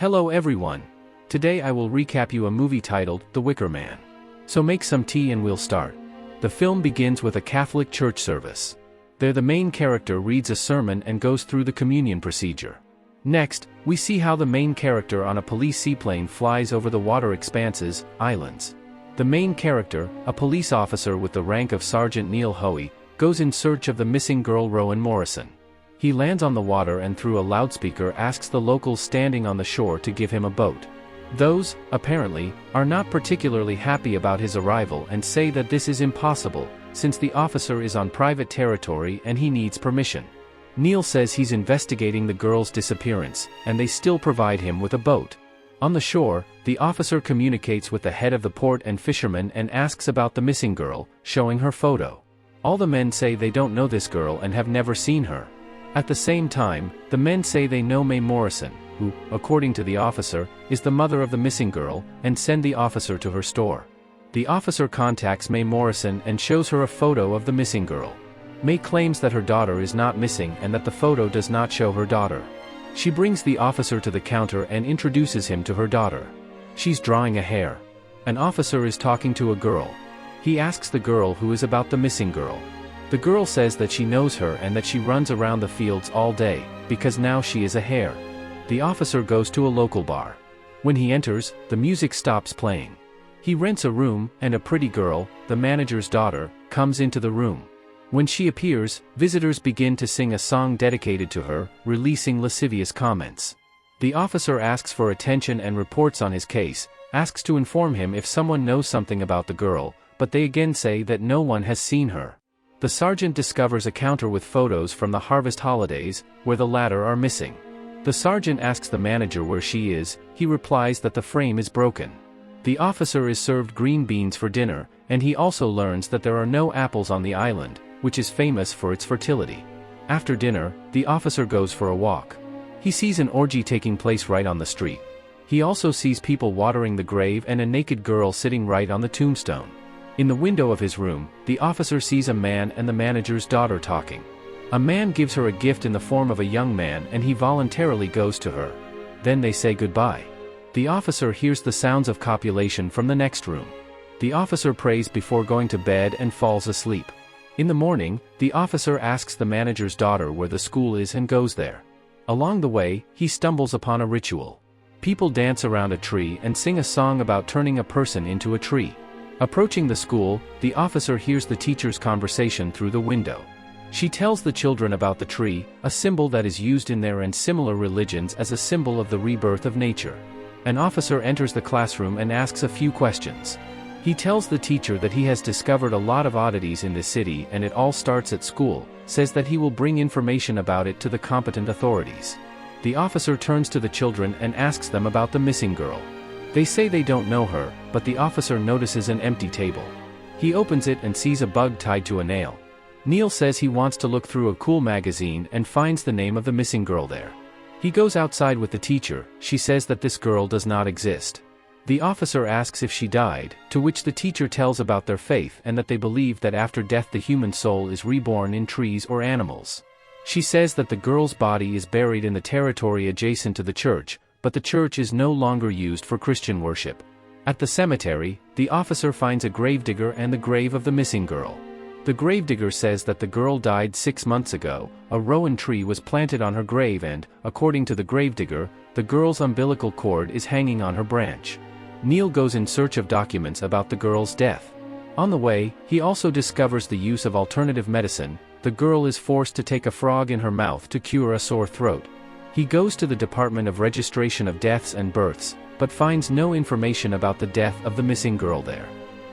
Hello everyone. Today I will recap you a movie titled The Wicker Man. So make some tea and we'll start. The film begins with a Catholic church service. There the main character reads a sermon and goes through the communion procedure. Next, we see how the main character on a police seaplane flies over the water expanses, islands. The main character, a police officer with the rank of Sergeant Neil Howie, goes in search of the missing girl Rowan Morrison. He lands on the water and through a loudspeaker asks the locals standing on the shore to give him a boat. Those, apparently, are not particularly happy about his arrival and say that this is impossible, since the officer is on private territory and he needs permission. Neil says he's investigating the girl's disappearance, and they still provide him with a boat. On the shore, the officer communicates with the head of the port and fishermen and asks about the missing girl, showing her photo. All the men say they don't know this girl and have never seen her. At the same time, the men say they know Mae Morrison, who, according to the officer, is the mother of the missing girl, and send the officer to her store. The officer contacts Mae Morrison and shows her a photo of the missing girl. Mae claims that her daughter is not missing and that the photo does not show her daughter. She brings the officer to the counter and introduces him to her daughter. She's drawing a hair. An officer is talking to a girl. He asks the girl who is about the missing girl. The girl says that she knows her and that she runs around the fields all day, because now she is a hare. The officer goes to a local bar. When he enters, the music stops playing. He rents a room, and a pretty girl, the manager's daughter, comes into the room. When she appears, visitors begin to sing a song dedicated to her, releasing lascivious comments. The officer asks for attention and reports on his case, asks to inform him if someone knows something about the girl, but they again say that no one has seen her. The sergeant discovers a counter with photos from the harvest holidays, where the latter are missing. The sergeant asks the manager where she is. He replies that the frame is broken. The officer is served green beans for dinner, and he also learns that there are no apples on the island, which is famous for its fertility. After dinner, the officer goes for a walk. He sees an orgy taking place right on the street. He also sees people watering the grave and a naked girl sitting right on the tombstone. In the window of his room, the officer sees a man and the manager's daughter talking. A man gives her a gift in the form of a young man and he voluntarily goes to her. Then they say goodbye. The officer hears the sounds of copulation from the next room. The officer prays before going to bed and falls asleep. In the morning, the officer asks the manager's daughter where the school is and goes there. Along the way, he stumbles upon a ritual. People dance around a tree and sing a song about turning a person into a tree. Approaching the school, the officer hears the teacher's conversation through the window. She tells the children about the tree, a symbol that is used in their and similar religions as a symbol of the rebirth of nature. An officer enters the classroom and asks a few questions. He tells the teacher that he has discovered a lot of oddities in the city and it all starts at school, says that he will bring information about it to the competent authorities. The officer turns to the children and asks them about the missing girl. They say they don't know her, but the officer notices an empty table. He opens it and sees a bug tied to a nail. Neil says he wants to look through a cool magazine and finds the name of the missing girl there. He goes outside with the teacher. She says that this girl does not exist. The officer asks if she died, to which the teacher tells about their faith and that they believe that after death the human soul is reborn in trees or animals. She says that the girl's body is buried in the territory adjacent to the church, but the church is no longer used for Christian worship. At the cemetery, the officer finds a gravedigger and the grave of the missing girl. The gravedigger says that the girl died 6 months ago. A rowan tree was planted on her grave and, according to the gravedigger, the girl's umbilical cord is hanging on her branch. Neil goes in search of documents about the girl's death. On the way, he also discovers the use of alternative medicine. The girl is forced to take a frog in her mouth to cure a sore throat. He goes to the Department of Registration of Deaths and Births, but finds no information about the death of the missing girl there.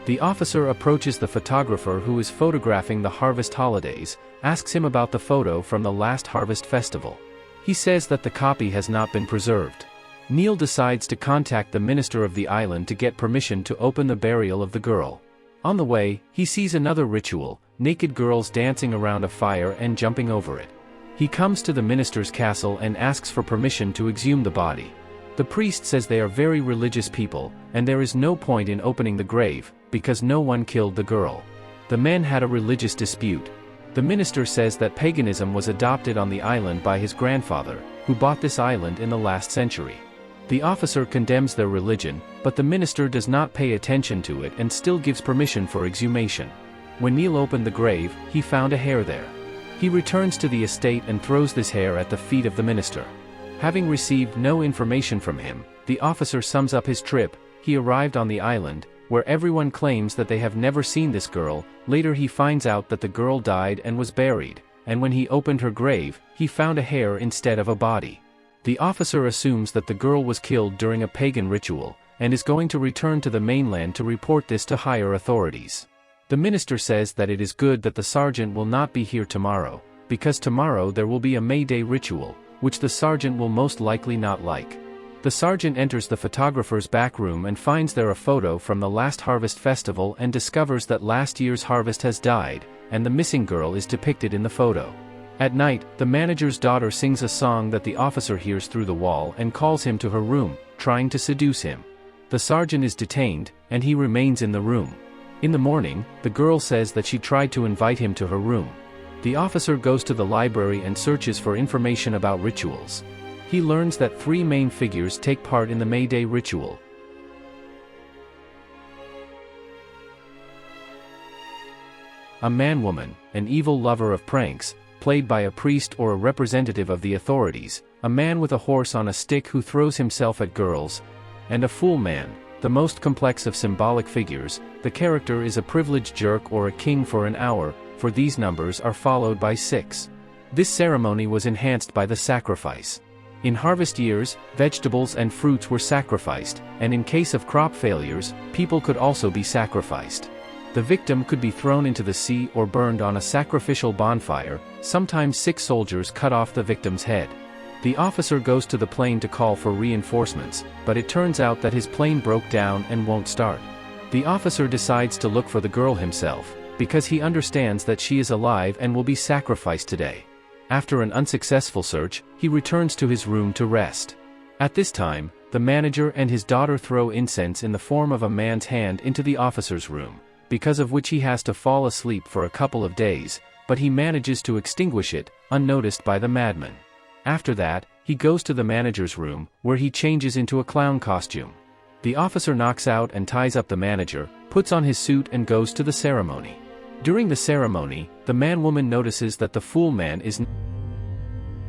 The officer approaches the photographer who is photographing the harvest holidays, asks him about the photo from the last harvest festival. He says that the copy has not been preserved. Neil decides to contact the minister of the island to get permission to open the burial of the girl. On the way, he sees another ritual, naked girls dancing around a fire and jumping over it. He comes to the minister's castle and asks for permission to exhume the body. The priest says they are very religious people, and there is no point in opening the grave, because no one killed the girl. The men had a religious dispute. The minister says that paganism was adopted on the island by his grandfather, who bought this island in the last century. The officer condemns their religion, but the minister does not pay attention to it and still gives permission for exhumation. When Neil opened the grave, he found a hair there. He returns to the estate and throws this hair at the feet of the minister. Having received no information from him, the officer sums up his trip. He arrived on the island, where everyone claims that they have never seen this girl. Later he finds out that the girl died and was buried, and when he opened her grave, he found a hair instead of a body. The officer assumes that the girl was killed during a pagan ritual, and is going to return to the mainland to report this to higher authorities. The minister says that it is good that the sergeant will not be here tomorrow, because tomorrow there will be a May Day ritual, which the sergeant will most likely not like. The sergeant enters the photographer's back room and finds there a photo from the last harvest festival and discovers that last year's harvest has died, and the missing girl is depicted in the photo. At night, the manager's daughter sings a song that the officer hears through the wall and calls him to her room, trying to seduce him. The sergeant is detained, and he remains in the room. In the morning, the girl says that she tried to invite him to her room. The officer goes to the library and searches for information about rituals. He learns that 3 main figures take part in the May Day ritual. A man-woman, an evil lover of pranks, played by a priest or a representative of the authorities, a man with a horse on a stick who throws himself at girls, and a fool man, the most complex of symbolic figures. The character is a privileged jerk or a king for an hour, for these numbers are followed by 6. This ceremony was enhanced by the sacrifice. In harvest years, vegetables and fruits were sacrificed, and in case of crop failures, people could also be sacrificed. The victim could be thrown into the sea or burned on a sacrificial bonfire. Sometimes 6 soldiers cut off the victim's head. The officer goes to the plane to call for reinforcements, but it turns out that his plane broke down and won't start. The officer decides to look for the girl himself, because he understands that she is alive and will be sacrificed today. After an unsuccessful search, he returns to his room to rest. At this time, the manager and his daughter throw incense in the form of a man's hand into the officer's room, because of which he has to fall asleep for a couple of days, but he manages to extinguish it, unnoticed by the madman. After that, he goes to the manager's room, where he changes into a clown costume. The officer knocks out and ties up the manager, puts on his suit and goes to the ceremony. During the ceremony, the man-woman notices that the fool man is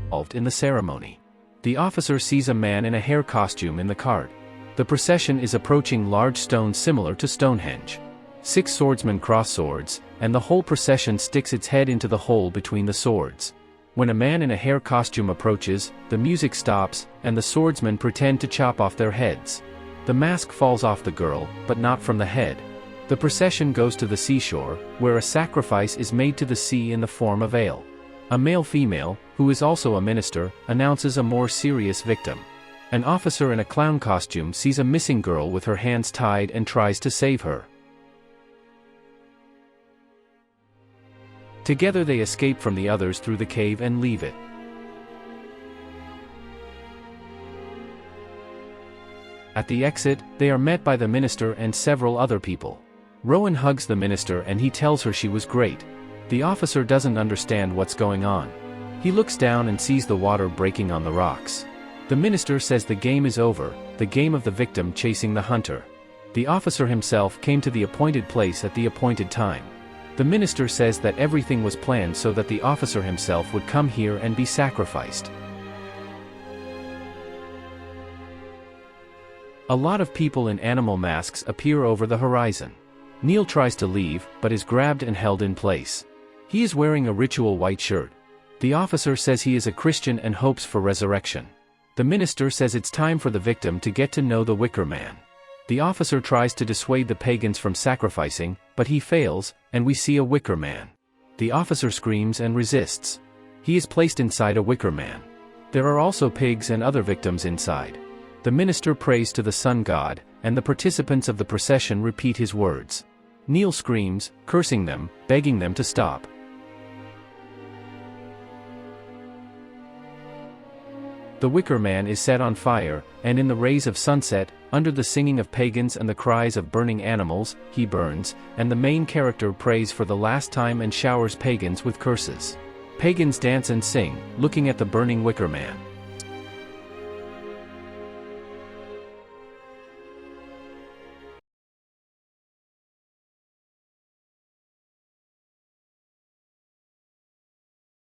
involved in the ceremony. The officer sees a man in a hair costume in the cart. The procession is approaching large stones similar to Stonehenge. 6 swordsmen cross swords, and the whole procession sticks its head into the hole between the swords. When a man in a hair costume approaches, the music stops, and the swordsmen pretend to chop off their heads. The mask falls off the girl, but not from the head. The procession goes to the seashore, where a sacrifice is made to the sea in the form of ale. A male-female, who is also a minister, announces a more serious victim. An officer in a clown costume sees a missing girl with her hands tied and tries to save her. Together they escape from the others through the cave and leave it. At the exit, they are met by the minister and several other people. Rowan hugs the minister and he tells her she was great. The officer doesn't understand what's going on. He looks down and sees the water breaking on the rocks. The minister says the game is over, the game of the victim chasing the hunter. The officer himself came to the appointed place at the appointed time. The minister says that everything was planned so that the officer himself would come here and be sacrificed. A lot of people in animal masks appear over the horizon. Neil tries to leave, but is grabbed and held in place. He is wearing a ritual white shirt. The officer says he is a Christian and hopes for resurrection. The minister says it's time for the victim to get to know the Wicker Man. The officer tries to dissuade the pagans from sacrificing, but he fails, and we see a Wicker Man. The officer screams and resists. He is placed inside a Wicker Man. There are also pigs and other victims inside. The minister prays to the sun god, and the participants of the procession repeat his words. Neil screams, cursing them, begging them to stop. The Wicker Man is set on fire, and in the rays of sunset, under the singing of pagans and the cries of burning animals, he burns, and the main character prays for the last time and showers pagans with curses. Pagans dance and sing, looking at the burning Wicker Man.